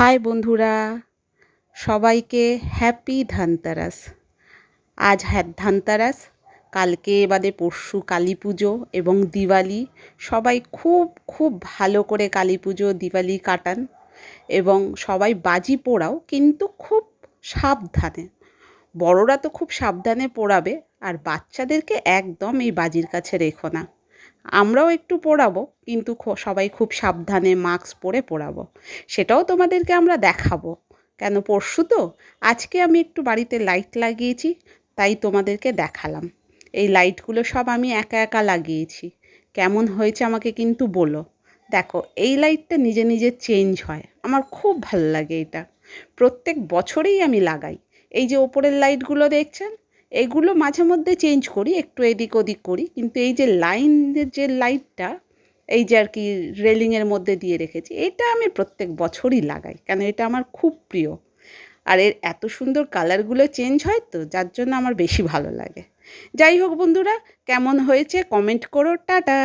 High বন্ধুরা, সবাইকে happy Dhanteras. আজ ধানতেরাস, কালকে বাদে পরশু কালী পুজো এবং দিওয়ালি। সবাই খুব খুব ভালো করে কালী পুজো দিওয়ালি কাটান এবং সবাই বাজি পোড়াও, কিন্তু খুব সাবধানে। বড়রা তো খুব সাবধানে পোড়াবে, আর বাচ্চাদেরকে একদম এই বাজির কাছে রেখো না। আমরাও একটু পোড়াবো, কিন্তু সবাই খুব সাবধানে মাস্ক পরে পোড়াবো। সেটাও তোমাদেরকে আমরা দেখাবো। কেন, পরশু তো, আজকে আমি একটু বাড়িতে লাইট লাগিয়েছি, তাই তোমাদেরকে দেখালাম। এই লাইটগুলো সব আমি একা একা লাগিয়েছি। কেমন হয়েছে আমাকে কিন্তু বলো। দেখো, এই লাইটটা নিজে নিজে চেঞ্জ হয়, আমার খুব ভালো লাগে এটা। প্রত্যেক বছরেই আমি লাগাই। এই যে ওপরের লাইটগুলো দেখছেন, এগুলো মাঝে মধ্যে চেঞ্জ করি, একটু এদিক ওদিক করি, কিন্তু এই যে লাইনের যে লাইটটা, এই যে আর কি রেলিংয়ের মধ্যে দিয়ে রেখেছি, এটা আমি প্রত্যেক বছরই লাগাই, কেন এটা আমার খুব প্রিয়। আর এর এত সুন্দর কালারগুলো চেঞ্জ হয় তো, যার জন্য আমার বেশি ভালো লাগে। যাই হোক বন্ধুরা, কেমন হয়েছে কমেন্ট করো। টাটা।